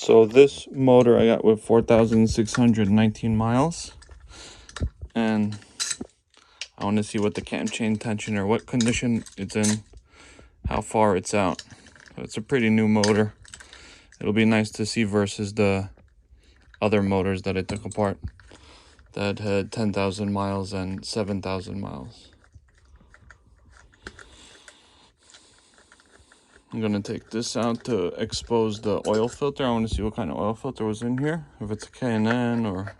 So this motor I got with 4,619 miles, and I want to see what the cam chain tensioner, what condition it's in, how far it's out. So it's a pretty new motor. It'll be nice to see versus the other motors that I took apart that had 10,000 miles and 7,000 miles. I'm gonna take this out to expose the oil filter. I want to see what kind of oil filter was in here, if it's a K&N or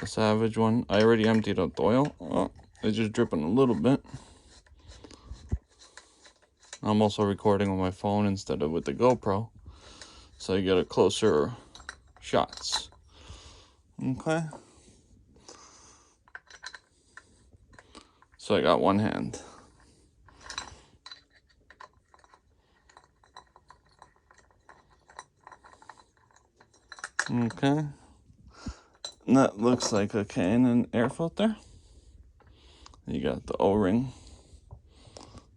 a Savage one. I already emptied out the oil. Oh, it's just dripping a little bit. I'm also recording on my phone instead of with the GoPro, so you get a closer shots. Okay. So I got one hand. Okay. And that looks like a K&N air filter. You got the O-ring.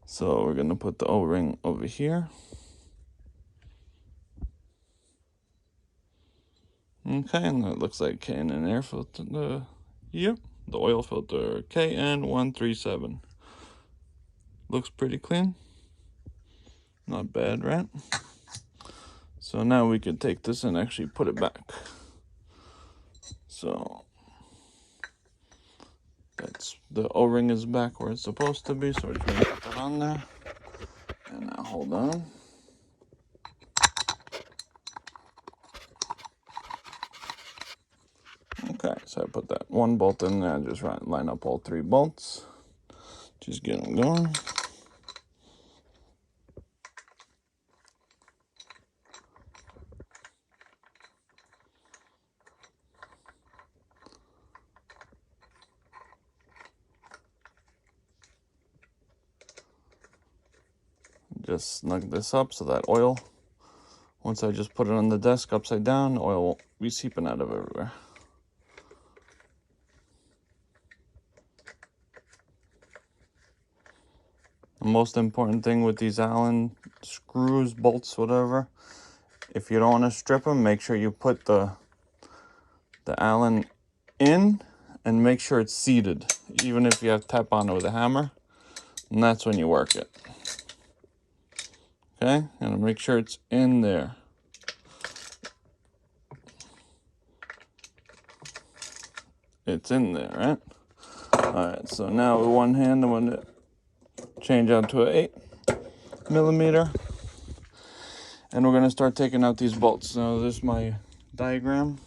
So we're gonna put the O-ring over here. Okay, and that looks like K&N air filter. Yep, the oil filter KN137. Looks pretty clean. Not bad, right? So now we could take this and actually put it back. So that's the O-ring is back where it's supposed to be. So we're just gonna put that on there. And now hold on. Okay, so I put that one bolt in there. Just line up all three bolts. Just get them going. Just snug this up so that oil, once I just put it on the desk upside down, the oil won't be seeping out of everywhere. The most important thing with these Allen screws, bolts, whatever, if you don't want to strip them, make sure you put the Allen in and make sure it's seated, even if you have to tap on it with a hammer, and that's when you work it. Okay, and make sure it's in there. It's in there, right? Alright, so now with one hand I'm going to change out to an 8mm, and we're going to start taking out these bolts. Now this is my diagram.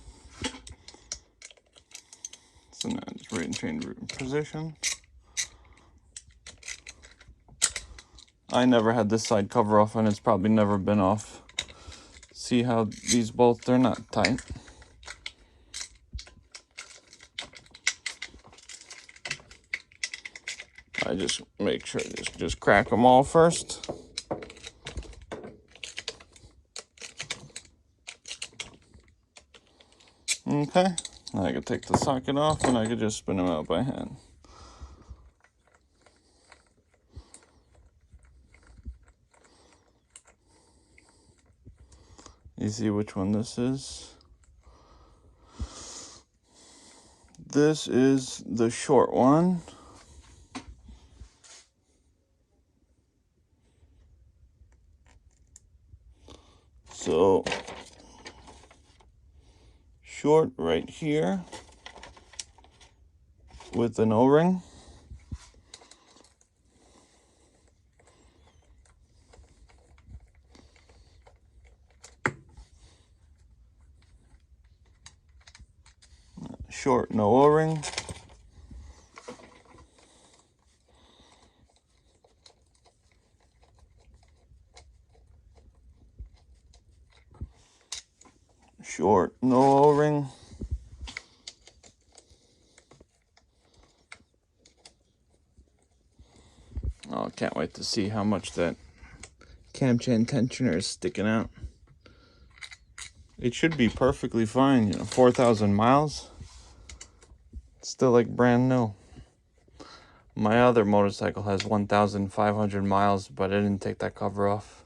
So now just rate and change position. I never had this side cover off, and it's probably never been off. See how these bolts, they're not tight. I just make sure, just crack them all first. Okay, now I can take the socket off and I can just spin them out by hand. You see which one this is? This is the short one. So, short right here with an O-ring. Short, no O-ring. Short, no O-ring. Oh, I can't wait to see how much that cam chain tensioner is sticking out. It should be perfectly fine, you know, 4,000 miles. It's still like brand new. My other motorcycle has 1,500 miles, but I didn't take that cover off.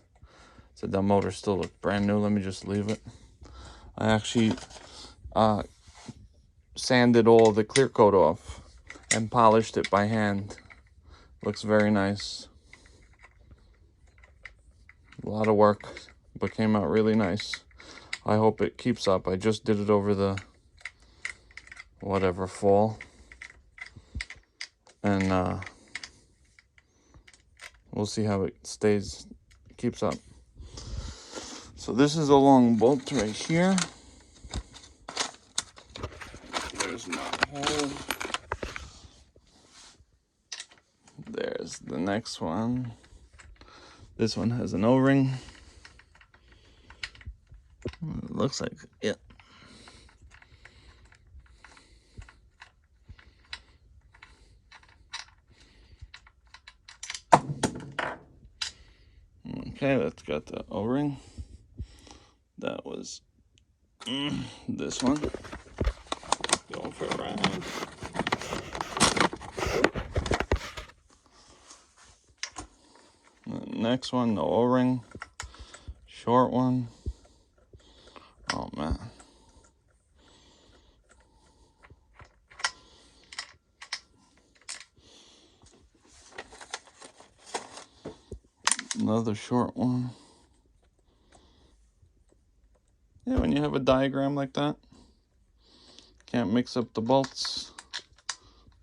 So the motor still looks brand new. Let me just leave it. I actually sanded all the clear coat off and polished it by hand. Looks very nice. A lot of work, but came out really nice. I hope it keeps up. I just did it over the whatever fall, and we'll see how it stays, keeps up. So this is a long bolt right here. There's my hole. There's the next one. This one has an O-ring. It looks like it. Okay, that's got the O-ring. That was this one. Going for a ride. The next one, the O-ring. Short one. Oh man. Another short one. Yeah, when you have a diagram like that, can't mix up the bolts.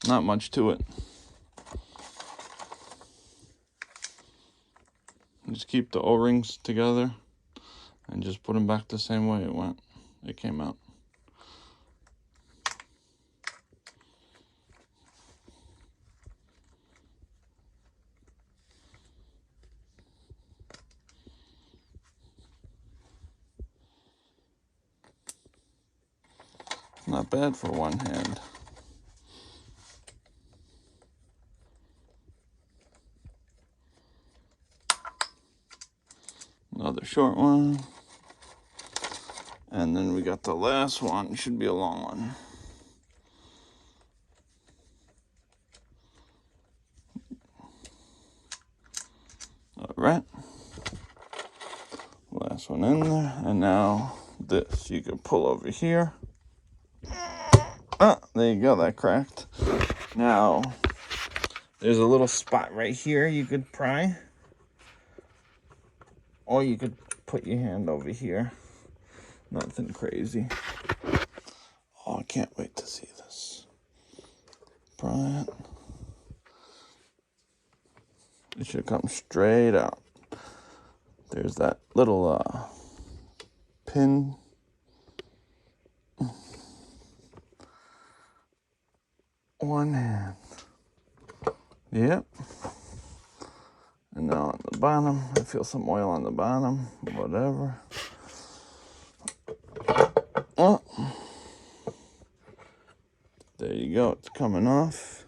Not much to it. Just keep the O-rings together and just put them back the same way it came out. Not bad for one hand. Another short one. And then we got the last one. Should be a long one. All right. Last one in there. And now this. You can pull over here. Ah, there you go. That cracked. Now, there's a little spot right here you could pry. Or you could put your hand over here. Nothing crazy. Oh, I can't wait to see this. Pry it. It should come straight out. There's that little pin. One hand. Yep. And now on the bottom, I feel some oil on the bottom. Whatever. Oh. There you go. It's coming off.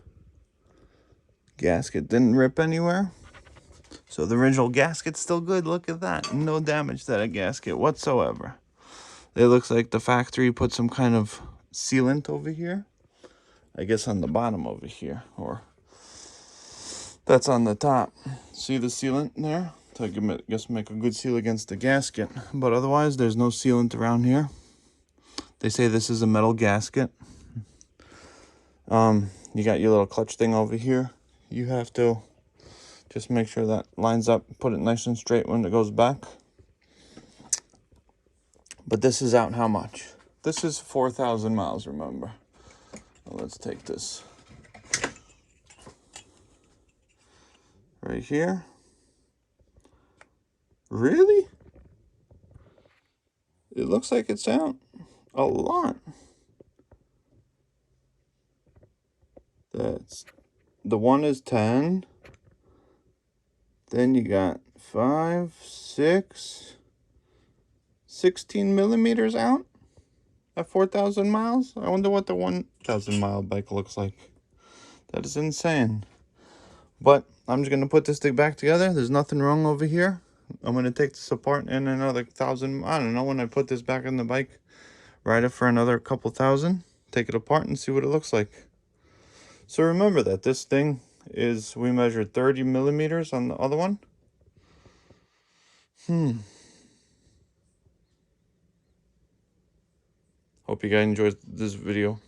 Gasket didn't rip anywhere. So the original gasket's still good. Look at that. No damage to that gasket whatsoever. It looks like the factory put some kind of sealant over here. I guess on the bottom over here. Or that's on the top. See the sealant there? To I guess make a good seal against the gasket. But otherwise, there's no sealant around here. They say this is a metal gasket. You got your little clutch thing over here. You have to just make sure that lines up, put it nice and straight when it goes back. But this is out how much? This is 4,000 miles, remember. Well, let's take this right here. Really? It looks like it's out a lot. That's the one is 10. Then you got 5, 6, 16 millimeters out at 4,000 miles. I wonder what the 1,000 mile bike looks like. That is insane. But I'm just gonna put this thing back together. There's nothing wrong over here. I'm gonna take this apart in another 1,000. I don't know, when I put this back on the bike, ride it for another couple thousand, take it apart and see what it looks like. So remember that this thing is, we measured 30 millimeters on the other one. Hope you guys enjoyed this video.